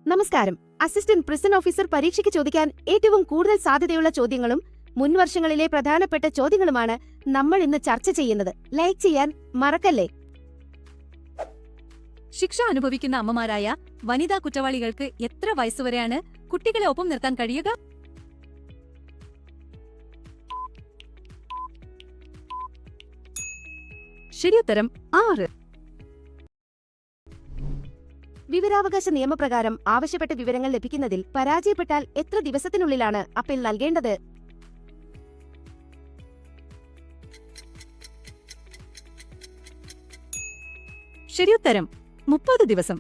നമസ്കാരം. Assistant prison officer പരീക്ഷയ്ക്ക് ചോദിക്കാൻ ഏറ്റവും കൂടുതൽ സാധ്യതയുള്ള ചോദ്യങ്ങളും മുൻവർഷങ്ങളിലെ പ്രധാനപ്പെട്ട ചോദ്യങ്ങളുമാണ് നമ്മൾ ഇന്ന് ചർച്ച ചെയ്യുന്നത്. ലൈക്ക് ചെയ്യാൻ മറക്കല്ലേ. ശിക്ഷ അനുഭവിക്കുന്ന അമ്മമാരായ വനിതാ കുറ്റവാളികൾക്ക് എത്ര വയസ്സുവരെയാണ് കുട്ടികളെ ഒപ്പം നിർത്താൻ കഴിയുക? ശരിയുത്തരം 6. വിവരാവകാശ നിയമപ്രകാരം ആവശ്യപ്പെട്ട വിവരങ്ങൾ ലഭിക്കുന്നതിൽ പരാജയപ്പെട്ടാൽ എത്ര ദിവസത്തിനുള്ളിലാണ് അപ്പീൽ നൽകേണ്ടത്? ശരിയുത്തരം 30 ദിവസം.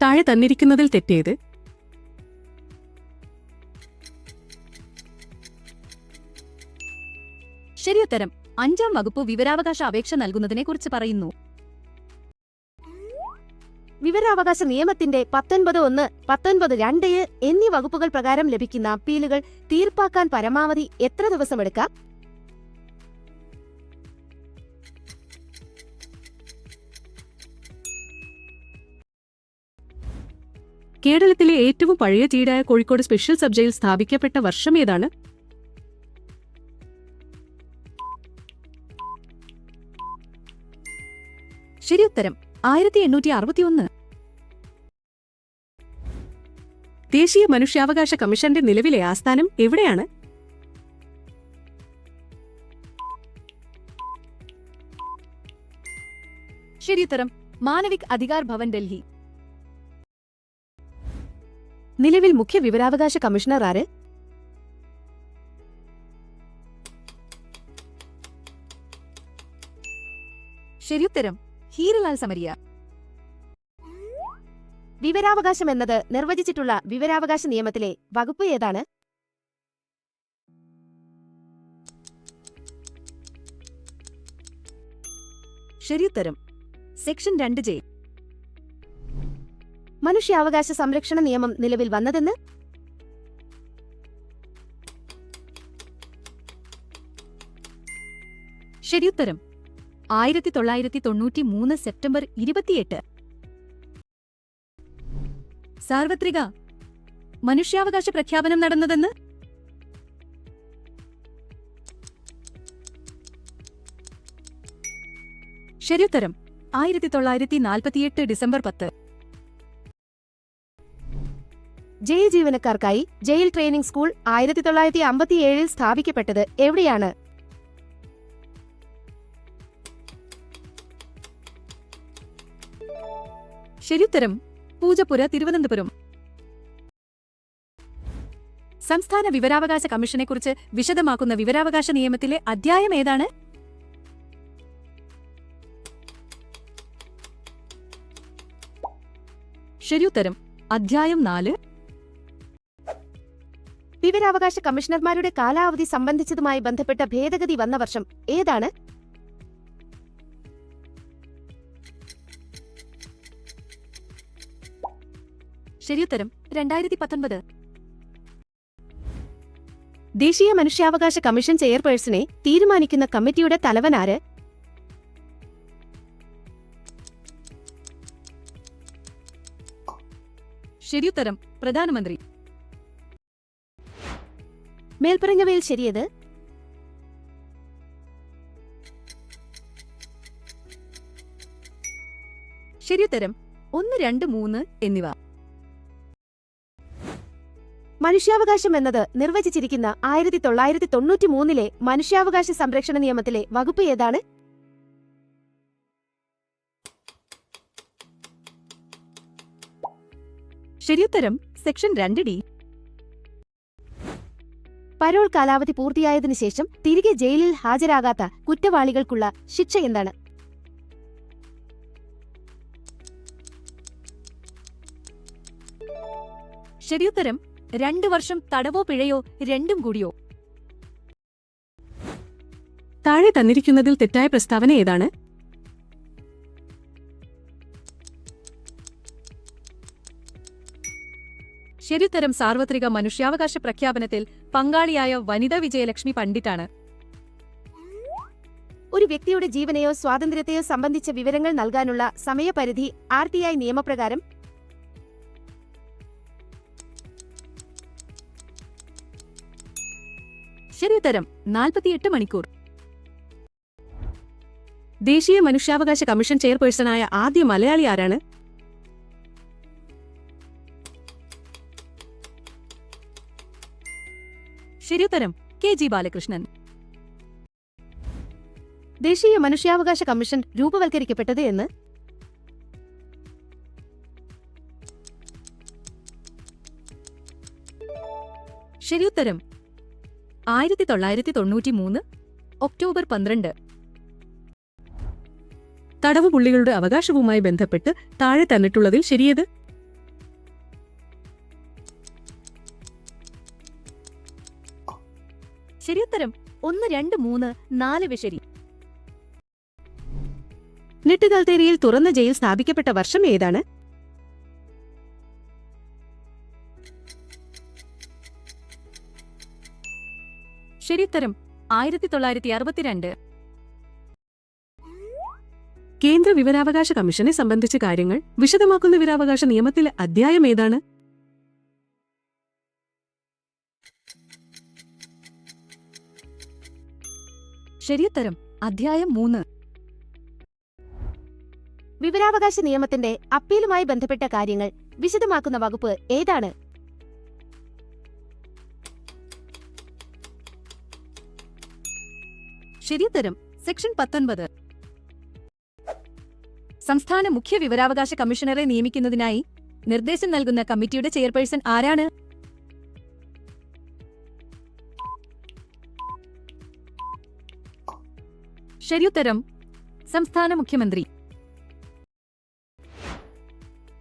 താഴെ തന്നിരിക്കുന്നതിൽ തെറ്റേത്? ശരിയുത്തരം 5-ാം വകുപ്പ് വിവരാവകാശ അപേക്ഷ നൽകുന്നതിനെക്കുറിച്ച് പറയുന്നു. വിവരാവകാശ നിയമത്തിന്റെ 19(1), 19(2) എന്നീ വകുപ്പുകൾ പ്രകാരം ലഭിക്കുന്ന അപ്പീലുകൾ തീർപ്പാക്കാൻ പരമാവധി എത്ര ദിവസമെടുക്കാം? കേരളത്തിലെ ഏറ്റവും പഴയ ജയിലായ കോഴിക്കോട് സ്പെഷ്യൽ സബ് ജയിൽ സ്ഥാപിക്കപ്പെട്ട വർഷം ഏതാണ്? ശരിയുത്തരം 1861. ദേശീയ മനുഷ്യാവകാശ കമ്മീഷന്റെ നിലവിലെ ആസ്ഥാനം എവിടെയാണ്? ശരിയുത്തരം മാനവിക് അധികാർ ഭവൻ, ഡൽഹി. നിലവിൽ മുഖ്യ വിവരാവകാശ കമ്മീഷണർ ആര്? ശരിയുത്തരം ഹീരലാൽ സമരിയ. വിവരാവകാശം എന്നത് നിർവചിച്ചിട്ടുള്ള വിവരാവകാശ നിയമത്തിലെ വകുപ്പ് ഏതാണ്? ശരിയുത്തരം സെക്ഷൻ 2J. മനുഷ്യാവകാശ സംരക്ഷണ നിയമം നിലവിൽ വന്നതെന്ന്? ശരിയുത്തരം 1993 സെപ്റ്റംബർ 28. സാർവത്രിക മനുഷ്യാവകാശ പ്രഖ്യാപനം നടന്നതെന്ന്? ശരിയുത്തരം 1948 ഡിസംബർ 10. ജയിൽ ജീവനക്കാർക്കായി ജയിൽ ട്രെയിനിംഗ് സ്കൂൾ 1957 സ്ഥാപിക്കപ്പെട്ടത് എവിടെയാണ്? ശരിയുത്തരം പൂജപ്പുര, തിരുവനന്തപുരം. സംസ്ഥാന വിവരാവകാശ കമ്മീഷനെക്കുറിച്ച് വിശദമാക്കുന്ന വിവരാവകാശ നിയമത്തിലെ അധ്യായം ഏതാണ്? ശരിയുത്തരം അധ്യായം 4. വിവരാവകാശ കമ്മീഷണർമാരുടെ കാലാവധി സംബന്ധിച്ചതുമായി ബന്ധപ്പെട്ട ഭേദഗതി വന്ന വർഷം ഏതാണ്? ശരിയുത്തരം 2019. ദേശീയ മനുഷ്യാവകാശ കമ്മീഷൻ ചെയർപേഴ്സണെ തീരുമാനിക്കുന്ന കമ്മിറ്റിയുടെ തലവനാര്? ശരിയുത്തരം പ്രധാനമന്ത്രി. മേൽപ്പറഞ്ഞവയിൽ ശരിയത്? ശരിയുത്തരം 1, 2, 3 എന്നിവ. മനുഷ്യാവകാശം എന്നത് നിർവചിച്ചിരിക്കുന്ന 1993 മനുഷ്യാവകാശ സംരക്ഷണ നിയമത്തിലെ വകുപ്പ് ഏതാണ്? ശരിയുത്തരം സെക്ഷൻ 2D. പരോൾ കാലാവധി പൂർത്തിയായതിനു ശേഷം തിരികെ ജയിലിൽ ഹാജരാകാത്ത കുറ്റവാളികൾക്കുള്ള ശിക്ഷ എന്താണ്? ശരിയുത്തരം 2 വർഷം തടവോ പിഴയോ രണ്ടും കൂടിയോ. താഴെ തന്നിരിക്കുന്നതിൽ തെറ്റായ പ്രസ്താവന ഏതാണ്? ശരിയുത്തരം സാർവത്രിക മനുഷ്യാവകാശ പ്രഖ്യാപനത്തിൽ പങ്കാളിയായ വനിത വിജയലക്ഷ്മി പണ്ഡിറ്റാണ്. ഒരു വ്യക്തിയുടെ ജീവനെയോ സ്വാതന്ത്ര്യത്തെയോ സംബന്ധിച്ച വിവരങ്ങൾ നൽകാനുള്ള സമയപരിധി RTI നിയമപ്രകാരം ശരിയുത്തരം 48 മണിക്കൂർ. ദേശീയ മനുഷ്യാവകാശ കമ്മീഷൻ ചെയർപേഴ്സണായ ആദ്യ മലയാളി ആരാണ്? ശരിയുത്തരം KG ബാലകൃഷ്ണൻ. ദേശീയ മനുഷ്യാവകാശ കമ്മീഷൻ രൂപവൽക്കരിക്കപ്പെട്ടത് എന്ന്? ശരിയുത്തരം 1993 ഒക്ടോബർ 12. തടവുപുള്ളികളുടെ അവകാശവുമായി ബന്ധപ്പെട്ട് താഴെ തന്നിട്ടുള്ളതിൽ ശരിയേത്? ശരിയുത്തരം 1, 2, 3, 4 ശരി. നെട്ട് കൽത്തേരിയിൽ തുറന്ന ജയിൽ സ്ഥാപിക്കപ്പെട്ട വർഷം ഏതാണ്? ശരിയുത്തരം 1962. കേന്ദ്ര വിവരാവകാശ കമ്മീഷനെ സംബന്ധിച്ച കാര്യങ്ങൾ വിശദമാക്കുന്ന വിവരാവകാശ നിയമത്തിലെ അധ്യായം ഏതാണ്? ശരിയുത്തരം അധ്യായം 3. വിവരാവകാശ നിയമത്തിന്റെ അപ്പീലുമായി ബന്ധപ്പെട്ട കാര്യങ്ങൾ വിശദമാക്കുന്ന വകുപ്പ് ഏതാണ്? ശരിയുത്തരം സെക്ഷൻ 19. സംസ്ഥാന മുഖ്യ വിവരാവകാശ കമ്മീഷണറെ നിയമിക്കുന്നതിനായി നിർദ്ദേശം നൽകുന്ന കമ്മിറ്റിയുടെ ചെയർപേഴ്സൺ ആരാണ്? ശരിയുത്തരം സംസ്ഥാന മുഖ്യമന്ത്രി.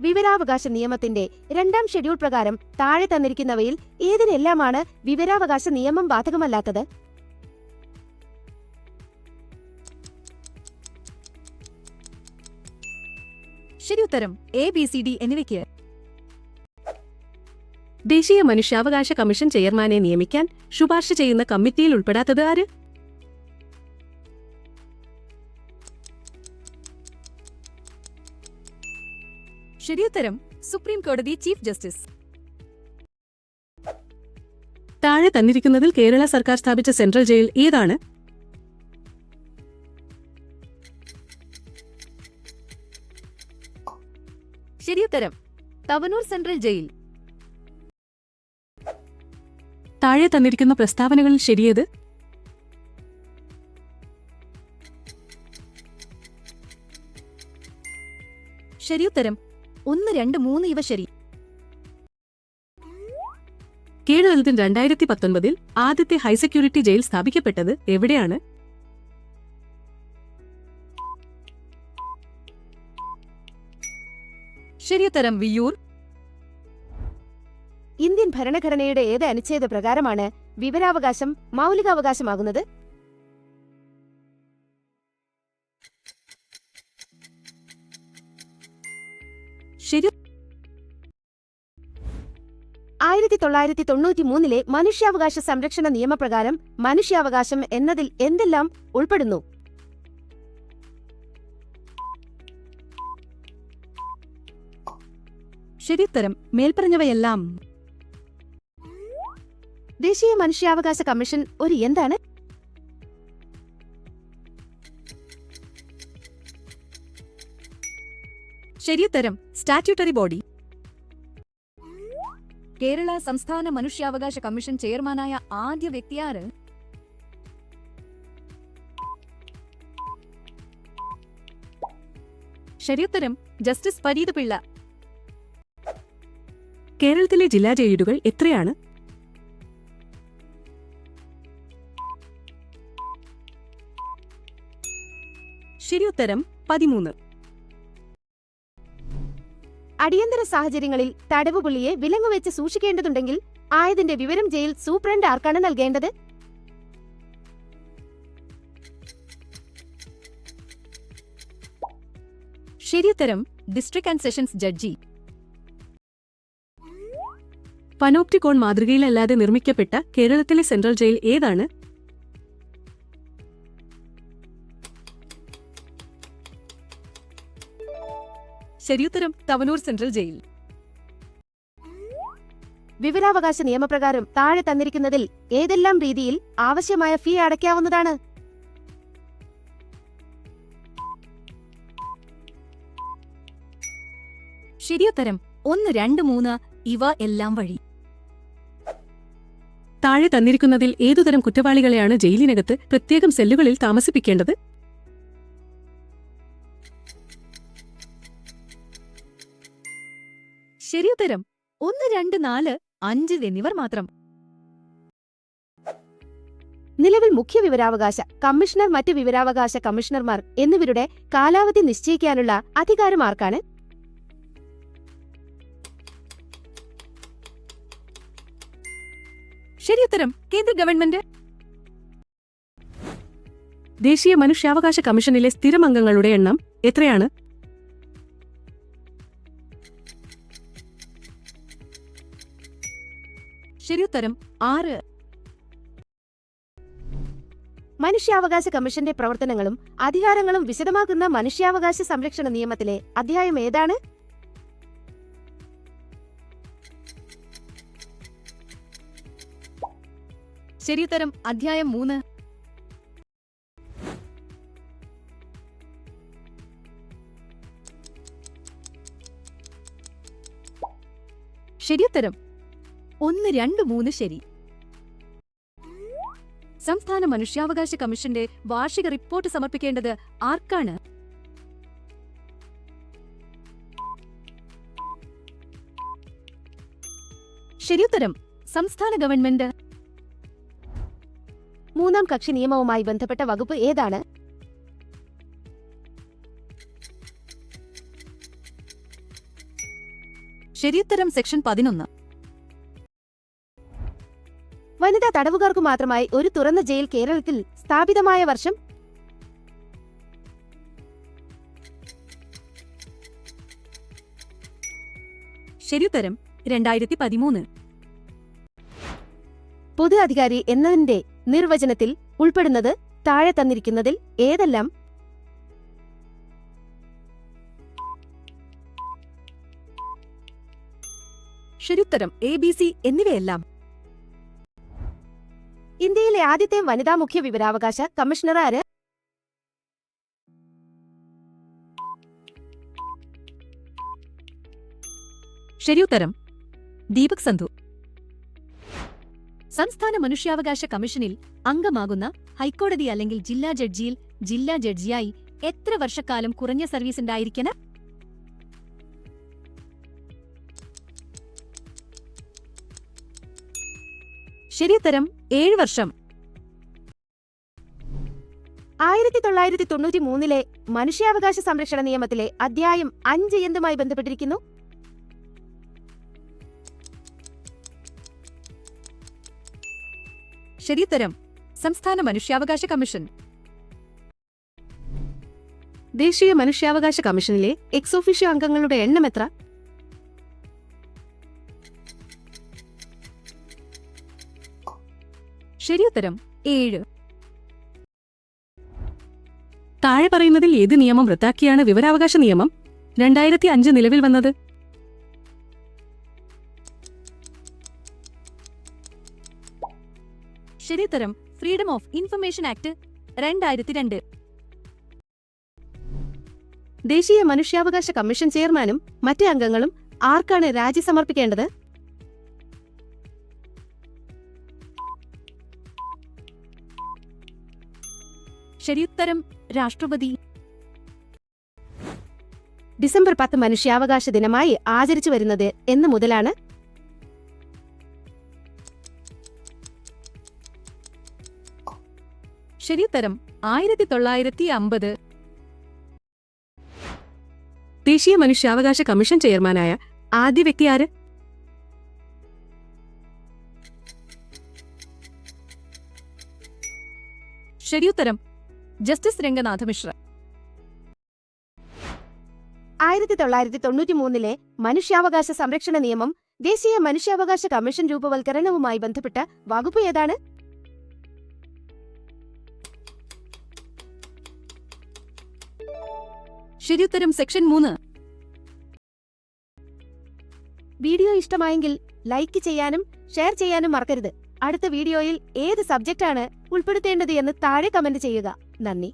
വിവരാവകാശ നിയമത്തിന്റെ 2ാം ഷെഡ്യൂൾ പ്രകാരം താഴെ തന്നിരിക്കുന്നവയിൽ ഏതിനെല്ലാമാണ് വിവരാവകാശ നിയമം ബാധകമല്ലാത്തത്? ശരിയുത്തരം ABCD എന്നിവയ്ക്ക്. ദേശീയ മനുഷ്യാവകാശ കമ്മീഷൻ ചെയർമാനെ നിയമിക്കാൻ ശുപാർശ ചെയ്യുന്ന കമ്മിറ്റിയിൽ ഉൾപ്പെടാത്തത് ആര്? ശരിയുത്തരം സുപ്രീം കോടതി ചീഫ് ജസ്റ്റിസ്. താഴെ തന്നിരിക്കുന്നതിൽ കേരള സർക്കാർ സ്ഥാപിച്ച സെൻട്രൽ ജയിൽ ഏതാണ്? ശരിയുത്തരം തവനൂർ സെൻട്രൽ ജയിൽ. താഴെ തന്നിരിക്കുന്ന പ്രസ്താവനകളിൽ ശരിയേത്? ശരിയുത്തരം 1, 2, 3 ഇവ ശരി. കേരളത്തിൽ 2019 ആദ്യത്തെ ഹൈസെക്യൂരിറ്റി ജയിൽ സ്ഥാപിക്കപ്പെട്ടത് എവിടെയാണ്? ശരിയുത്തരം വിയ്യൂർ. ഇന്ത്യൻ ഭരണഘടനയുടെ ഏത് അനുച്ഛേദ പ്രകാരമാണ് വിവരാവകാശം മൗലികാവകാശമാകുന്നത്? ശരി. 1993 മനുഷ്യാവകാശ സംരക്ഷണ നിയമപ്രകാരം മനുഷ്യാവകാശം എന്നതിൽ എന്തെല്ലാം ഉൾപ്പെടുന്നു? ശരിയുത്തരം മേൽപ്പറഞ്ഞവയെല്ലാം. ദേശീയ മനുഷ്യാവകാശ കമ്മീഷൻ ഒരു എന്താണ്? ശരിയുത്തരം സ്റ്റാറ്റ്യൂട്ടറി ബോഡി. കേരള സംസ്ഥാന മനുഷ്യാവകാശ കമ്മീഷൻ ചെയർമാനായ ആദ്യ വ്യക്തിയാര്? ശരിയുത്തരം ജസ്റ്റിസ് പരീത് പിള്ള. കേരളത്തിലെ ജില്ലാ ജയിലുകൾ എത്രയാണ്? ശരിയുത്തരം 13. അടിയന്തര സാഹചര്യങ്ങളിൽ തടവുപുള്ളിയെ വിലങ്ങുവെച്ച് സൂക്ഷിക്കേണ്ടതുണ്ടെങ്കിൽ ആയതിന്റെ വിവരം ജയിൽ സൂപ്രണ്ട് ആർക്കാണ് നൽകേണ്ടത്? ശരിയുത്തരം district and sessions judge. Panopticon മാതൃകയിലല്ലാതെ നിർമ്മിക്കപ്പെട്ട കേരളത്തിലെ സെൻട്രൽ ജയിൽ ഏതാണ്? ശരിയുത്തരം തവനൂർ സെൻട്രൽ ജയിൽ. വിവരാവകാശ നിയമപ്രകാരം താഴെ തന്നിരിക്കുന്നതിൽ ഏതെല്ലാം രീതിയിൽ ആവശ്യമായ ഫീ അടയ്ക്കാവുന്നതാണ്? ശരിയുത്തരം 1, 2, 3 ഇവ എല്ലാം വഴി. താഴെ തന്നിരിക്കുന്നതിൽ ഏതുതരം കുറ്റവാളികളെയാണ് ജയിലിനകത്ത് പ്രത്യേകം സെല്ലുകളിൽ താമസിപ്പിക്കേണ്ടത്? ശരിയുത്തരം 1, 2, 4, 5 എന്നിവർ മാത്രം. നിലവിൽ മുഖ്യ വിവരാവകാശ കമ്മീഷണർ, മറ്റ് വിവരാവകാശ കമ്മീഷണർമാർ എന്നിവരുടെ കാലാവധി നിശ്ചയിക്കാനുള്ള അധികാരം ആർക്കാണ്? ശരിയുത്തരം കേന്ദ്ര ഗവൺമെന്റ്. ദേശീയ മനുഷ്യാവകാശ കമ്മീഷനിലെ സ്ഥിരം അംഗങ്ങളുടെ എണ്ണം എത്രയാണ്? ശരിയുത്തരം 6. മനുഷ്യാവകാശ കമ്മീഷന്റെ പ്രവർത്തനങ്ങളും അധികാരങ്ങളും വിശദമാക്കുന്ന മനുഷ്യാവകാശ സംരക്ഷണ നിയമത്തിലെ അധ്യായം ഏതാണ്? ശരിയുത്തരം അധ്യായം 3. ശരിയുത്തരം 1, 2, 3 ശരി. സംസ്ഥാന മനുഷ്യാവകാശ കമ്മീഷന്റെ വാർഷിക റിപ്പോർട്ട് സമർപ്പിക്കേണ്ടത് ആർക്കാണ്? ശരിയുത്തരം സംസ്ഥാന ഗവൺമെന്റ്. മൂന്നാം കക്ഷി നിയമവുമായി ബന്ധപ്പെട്ട വകുപ്പ് ഏതാണ്? ശരിയുത്തരം സെക്ഷൻ 11. വനിതാ തടവുകാർക്കു മാത്രമായി ഒരു തുറന്ന ജയിൽ കേരളത്തിൽ സ്ഥാപിതമായ വർഷം? ശരിയുത്തരം 2013. പൊതു അധികാരി എന്നതിന്റെ നിർവചനത്തിൽ ഉൾപ്പെടുന്നത് താഴെ തന്നിരിക്കുന്നതിൽ ഏതെല്ലാം? ശരിയുത്തരം ABC എന്നിവയെല്ലാം. ഇന്ത്യയിലെ ആദ്യത്തെ വനിതാ മുഖ്യ വിവരാവകാശ കമ്മീഷണർ ആര്? ശരിയുത്തരം ദീപക് സന്ധു. സംസ്ഥാന മനുഷ്യാവകാശ കമ്മീഷനിൽ അംഗമാകുന്ന ഹൈക്കോടതി അല്ലെങ്കിൽ ജില്ലാ ജഡ്ജിയിൽ ജില്ലാ ജഡ്ജിയായി എത്ര വർഷക്കാലം കുറഞ്ഞ സർവീസ് ഉണ്ടായിരിക്കണം? ശരിയുത്തരം 7 വർഷം. 1993 മനുഷ്യാവകാശ സംരക്ഷണ നിയമത്തിലെ അധ്യായം 5 എന്തുമായി ബന്ധപ്പെട്ടിരിക്കുന്നു? ശരിയുത്തരം സംസ്ഥാന മനുഷ്യാവകാശ കമ്മീഷൻ. ദേശീയ മനുഷ്യാവകാശ കമ്മീഷനിലെ എക്സ് ഒഫീഷ്യോ അംഗങ്ങളുടെ എണ്ണം എത്ര? ശരിയുത്തരം 7. താഴെ പറയുന്നതിൽ ഏത് നിയമം റദ്ദാക്കിയാണ് വിവരാവകാശ നിയമം 2005 നിലവിൽ വന്നത്? ശരിയുത്തരം ഫ്രീഡം ഓഫ് ഇൻഫർമേഷൻ ആക്ട് 2002. ദേശീയ മനുഷ്യാവകാശ കമ്മീഷൻ ചെയർമാനും മറ്റ് അംഗങ്ങളും ആർക്കാണ് രാജി സമർപ്പിക്കേണ്ടത്? ശരിയുത്തരം രാഷ്ട്രപതി. ഡിസംബർ 10 മനുഷ്യാവകാശ ദിനമായി ആചരിച്ചു വരുന്നത് എന്ന് മുതലാണ്? ശരിയുത്തരം 1950. ദേശീയ മനുഷ്യാവകാശ കമ്മീഷൻ ചെയർമാനായ ആദ്യ വ്യക്തി ആര്? ശരിയുത്തരം ജസ്റ്റിസ് രംഗനാഥ മിശ്ര. 1993 മനുഷ്യാവകാശ സംരക്ഷണ നിയമം ദേശീയ മനുഷ്യാവകാശ കമ്മീഷൻ രൂപവൽക്കരണവുമായി ബന്ധപ്പെട്ട വകുപ്പ് ഏതാണ്? ശരിയുത്തരം സെക്ഷൻ 3. വീഡിയോ ഇഷ്ടമായെങ്കിൽ ലൈക്ക് ചെയ്യാനും ഷെയർ ചെയ്യാനും മറക്കരുത്. അടുത്ത വീഡിയോയിൽ ഏത് സബ്ജക്റ്റാണ് ഉൾപ്പെടുത്തേണ്ടത് എന്ന് താഴെ കമന്റ് ചെയ്യുക. നന്ദി.